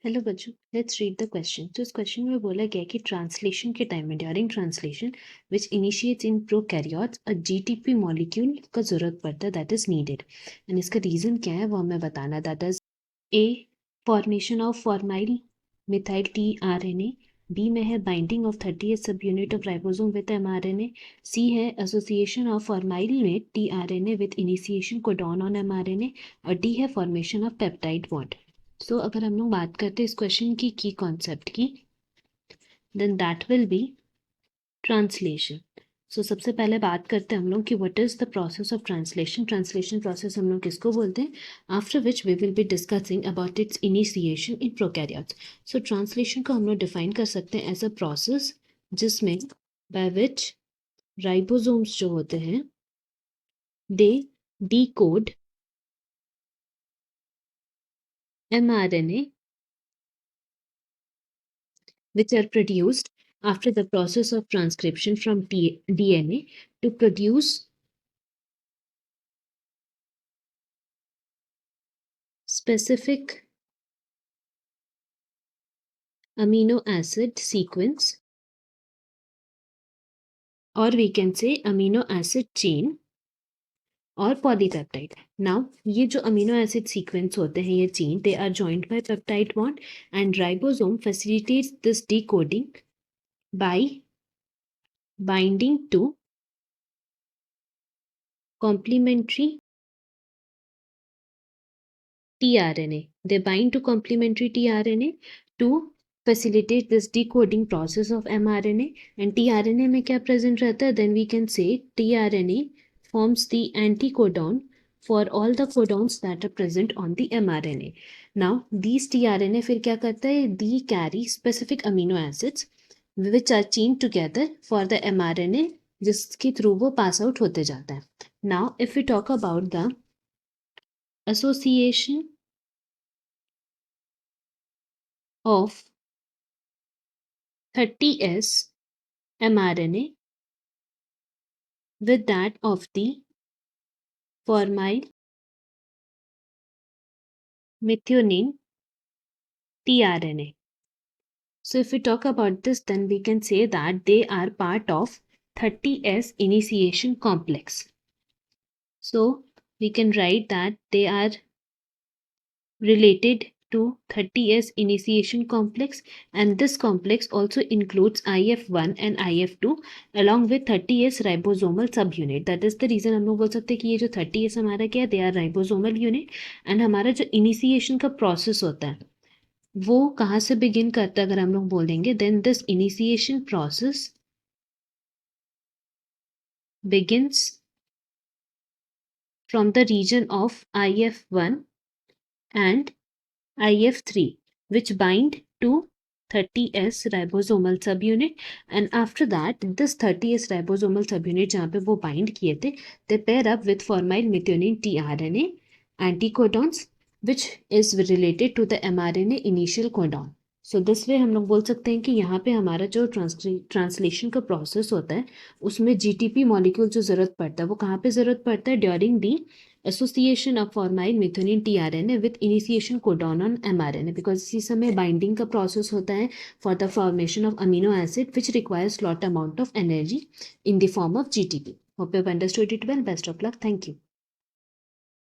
Hello बच्चों, let's read the question. तो इस क्वेश्चन में बोला गया कि ट्रांसलेशन के टाइम में during translation which initiates in prokaryotes a GTP molecule का जरूरत पड़ता है दैट इज नीडेड। एंड इसका रीजन क्या है वो हमें बताना। That is a formation of formyl methyl T R N A, B में है binding of 30th sub unit of ribosome with M R N A, C है association of formyl met T R N A with initiation codon on M R N ए, और D है formation of peptide bond. सो अगर हम लोग बात करते हैं इस क्वेश्चन की कॉन्सेप्ट की, then that will be translation. So सबसे पहले बात करते हैं हम लोग कि what is the process of translation. Translation process हम लोग किसको बोलते हैं, after which we will be discussing about its initiation in prokaryotes. So translation को हम लोग डिफाइन कर सकते हैं एज अ प्रोसेस जिसमें बाय विच राइबोसोम्स जो होते हैं they decode mRNA which are produced after the process of transcription from DNA to produce specific amino acid sequence, or we can say amino acid chain और polypeptide. Now ये जो amino acid sequence होते हैं, ये chain, they are joined by peptide bond and ribosome facilitates this decoding by binding to complementary tRNA. They bind to complementary tRNA to facilitate this decoding process of mRNA. And tRNA में क्या present रहता है? Then we can say tRNA forms the anticodon for all the codons that are present on the mRNA. Now these tRNA फिर क्या करता है? They carry specific amino acids which are chained together for the mRNA जिसके through वो pass out होते जाता है. Now if we talk about the association of 30S mRNA with that of the formyl methionine tRNA. So if we talk about this, then we can say that they are part of 30S initiation complex. So we can write that they are related to 30S initiation complex, and this complex also includes IF1 and IF2 along with 30S ribosomal subunit. That is the reason हम लोग बोल सकते हैं कि ये जो 30S हमारा क्या है, they are ribosomal unit, and हमारा जो initiation का process होता है वो कहाँ से begin करता है अगर हम लोग बोलेंगे, then this initiation process begins from the region of IF1 and IF3 which bind to 30S ribosomal subunit, and after that this 30S ribosomal subunit जहाँ पे वो bind किए थे, they pair up with formyl methionine tRNA anticodons which is related to the mRNA initial codon. So this way हम लोग बोल सकते हैं कि यहाँ पे हमारा जो ट्रांसलेशन का प्रोसेस होता है उसमें जीटीपी मॉलिक्यूल जो ज़रूरत पड़ता है वो कहाँ पे ज़रूरत पड़ता है, during the association of formyl methionine tRNA with initiation codon on mRNA, because इसी समय बाइंडिंग का प्रोसेस होता है for the formation of amino acid which requires lot amount of energy in the form of GTP. Hope you have understood it well. Best of luck. Thank you.